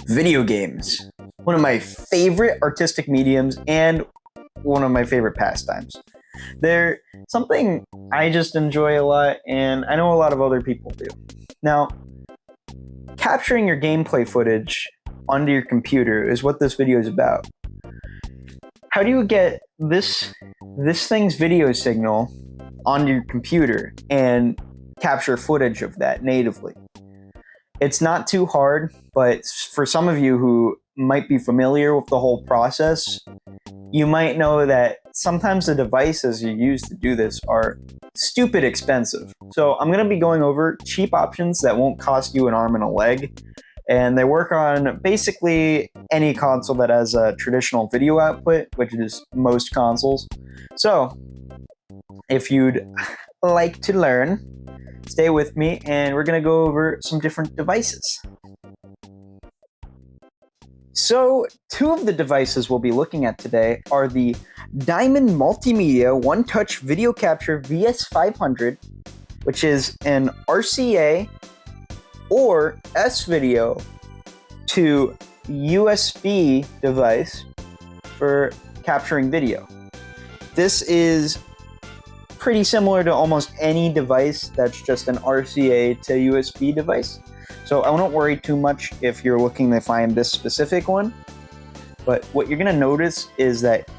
Video games. One of my favorite artistic mediums and one of my favorite pastimes. They're something I just enjoy a lot, and I know a lot of other people do. Now, capturing your gameplay footage onto your computer is what this video is about. How do you get this thing's video signal onto your computer and capture footage of that natively? It's not too hard, but for some of you who might be familiar with the whole process, you might know that sometimes the devices you use to do this are stupid expensive. So I'm going to be going over cheap options that won't cost you an arm and a leg, and they work on basically any console that has a traditional video output, which is most consoles. So if you'd like to learn, stay with me, and we're going to go over some different devices. So, two of the devices we'll be looking at today are the Diamond Multimedia One-Touch Video Capture VS500, which is an RCA or S-Video to USB device for capturing video. This is pretty similar to almost any device that's just an RCA to USB device. So I wouldn't worry too much if you're looking to find this specific one. But what you're going to notice is that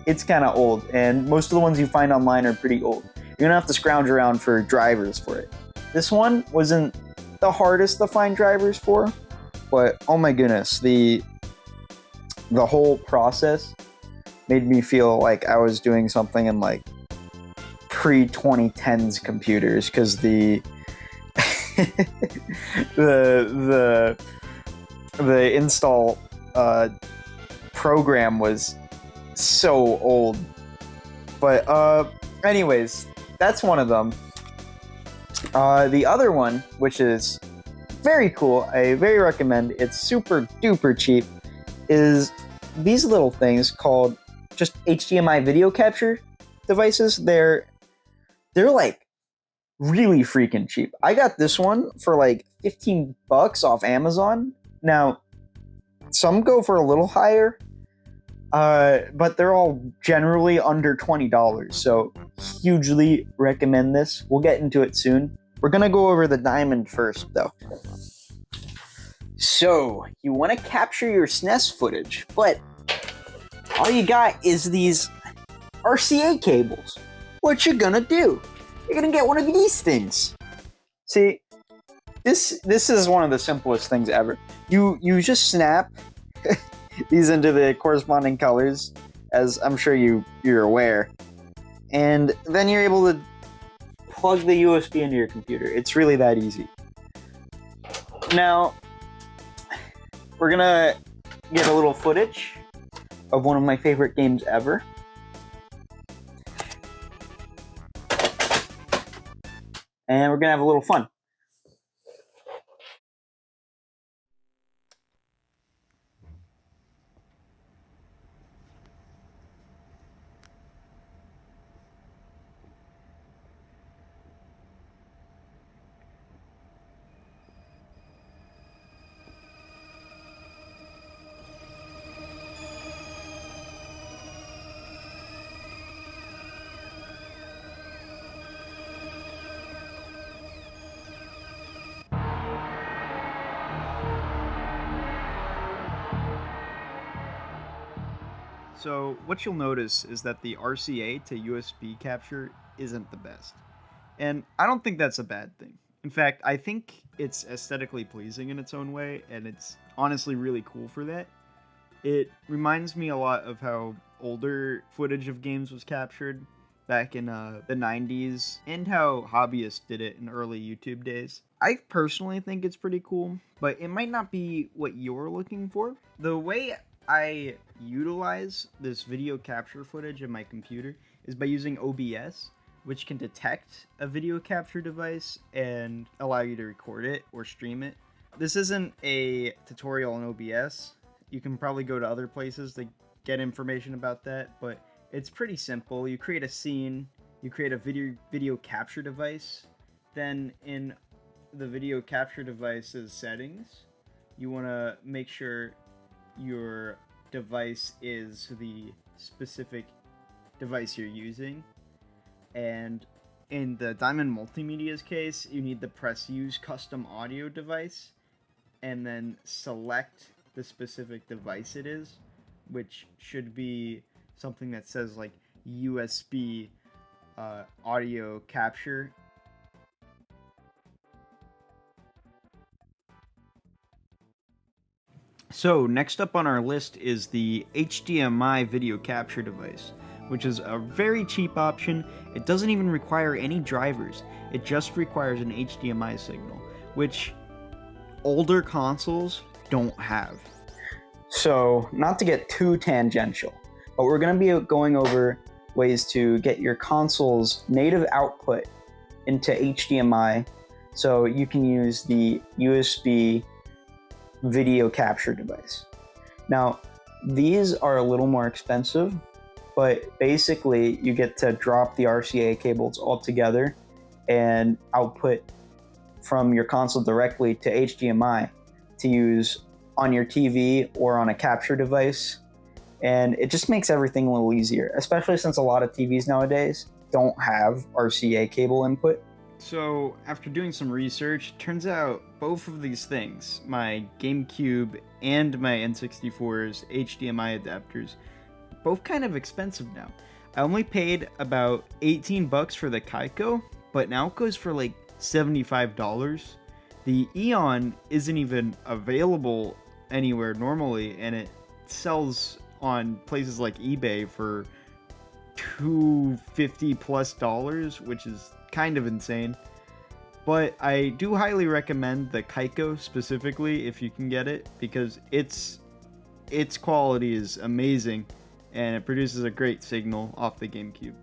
it's kind of old, and most of the ones you find online are pretty old. You're going to have to scrounge around for drivers for it. This one wasn't the hardest to find drivers for, but oh my goodness, the whole process made me feel like I was doing something in like pre-2010s computers, because the install program was so old. But anyways, that's one of them. The other one, which is very cool, I very recommend, it's super duper cheap, is these little things called just HDMI Video Capture Devices. They're like really freaking cheap. I got this one for like $15 off Amazon. Now, some go for a little higher, but they're all generally under $20. So hugely recommend this. We'll get into it soon. We're gonna go over the Diamond first though. So you want to capture your SNES footage, but all you got is these RCA cables. What you gonna do? You're gonna get one of these things. See, this is one of the simplest things ever. You just snap these into the corresponding colors, as I'm sure you're aware, and then you're able to plug the USB into your computer. It's really that easy. Now, we're gonna get a little footage of one of my favorite games ever. And we're gonna have a little fun. So what you'll notice is that the RCA to USB capture isn't the best. And I don't think that's a bad thing. In fact, I think it's aesthetically pleasing in its own way, and it's honestly really cool for that. It reminds me a lot of how older footage of games was captured back in the 90s, and how hobbyists did it in early YouTube days. I personally think it's pretty cool, but it might not be what you're looking for. The way I utilize this video capture footage in my computer is by using OBS, which can detect a video capture device and allow you to record it or stream it. This isn't a tutorial on OBS. You can probably go to other places to get information about that, but it's pretty simple. You create a scene, you create a video capture device, then in the video capture device's settings, you want to make sure your device is the specific device you're using. And in the Diamond Multimedia's case, you need to press Use Custom Audio Device and then select the specific device it is, which should be something that says like USB audio capture. So next up on our list is the HDMI Video Capture Device, which is a very cheap option. It doesn't even require any drivers. It just requires an HDMI signal, which older consoles don't have. So, not to get too tangential, but we're going to be going over ways to get your console's native output into HDMI so you can use the USB video capture device. Now, these are a little more expensive, but basically you get to drop the RCA cables altogether and output from your console directly to HDMI to use on your TV or on a capture device. And it just makes everything a little easier, especially since a lot of TVs nowadays don't have RCA cable input. So after doing some research, turns out both of these things, my GameCube and my N64's HDMI adapters, both kind of expensive now. I only paid about 18 bucks for the Kaiko, but now it goes for like $75. The Eon isn't even available anywhere normally, and it sells on places like eBay for $250 plus, which is kind of insane. But I do highly recommend the Kaiko specifically if you can get it, because its quality is amazing and it produces a great signal off the GameCube.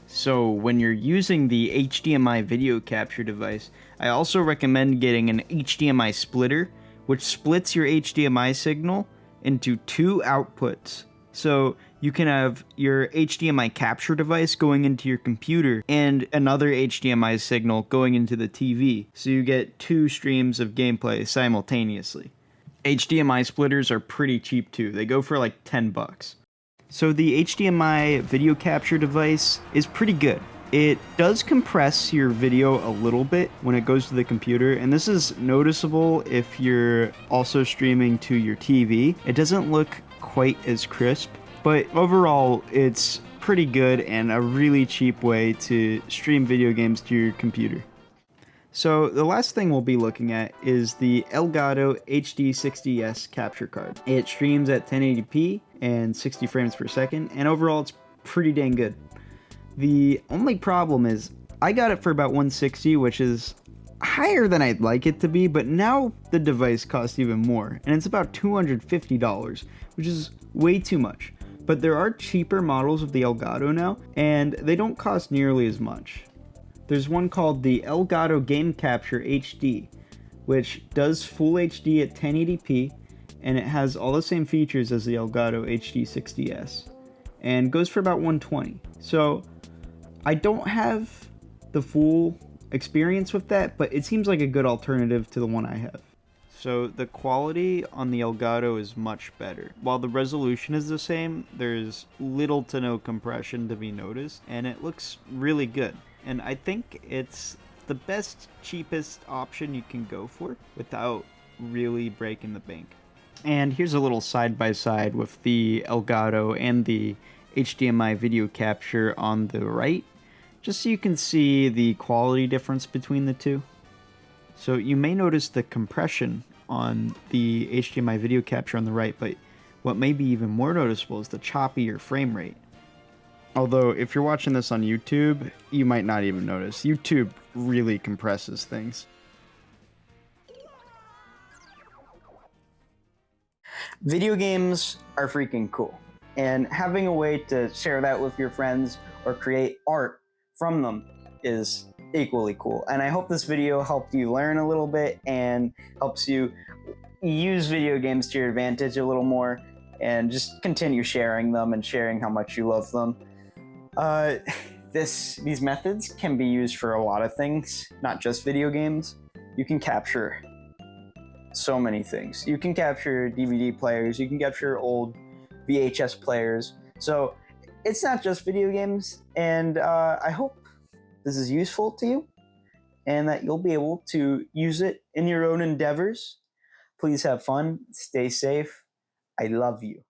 So when you're using the HDMI video capture device, I also recommend getting an HDMI splitter, which splits your HDMI signal into two outputs. So you can have your HDMI capture device going into your computer and another HDMI signal going into the TV. So you get two streams of gameplay simultaneously. HDMI splitters are pretty cheap too. They go for like 10 bucks. So the HDMI video capture device is pretty good. It does compress your video a little bit when it goes to the computer, and this is noticeable if you're also streaming to your TV. It doesn't look quite as crisp, but overall it's pretty good and a really cheap way to stream video games to your computer. So the last thing we'll be looking at is the Elgato HD60 S capture card. It streams at 1080p and 60 frames per second, and overall it's pretty dang good. The only problem is I got it for about $160, which is higher than I'd like it to be, but now the device costs even more, and it's about $250, which is way too much. But there are cheaper models of the Elgato now, and they don't cost nearly as much. There's one called the Elgato Game Capture HD, which does full HD at 1080p, and it has all the same features as the Elgato HD60 S, and goes for about $120. So I don't have the full experience with that, but it seems like a good alternative to the one I have. So the quality on the Elgato is much better. While the resolution is the same, there's little to no compression to be noticed, and it looks really good. And I think it's the best, cheapest option you can go for without really breaking the bank. And here's a little side-by-side with the Elgato and the HDMI video capture on the right, just so you can see the quality difference between the two. So you may notice the compression on the HDMI video capture on the right, but what may be even more noticeable is the choppier frame rate. Although if you're watching this on YouTube, you might not even notice. YouTube really compresses things. Video games are freaking cool, and having a way to share that with your friends or create art from them is equally cool. And I hope this video helped you learn a little bit and helps you use video games to your advantage a little more, and just continue sharing them and sharing how much you love them. These methods can be used for a lot of things, not just video games. You can capture so many things. You can capture DVD players, you can capture old VHS players. So it's not just video games, and I hope this is useful to you and that you'll be able to use it in your own endeavors. Please have fun, stay safe. I love you.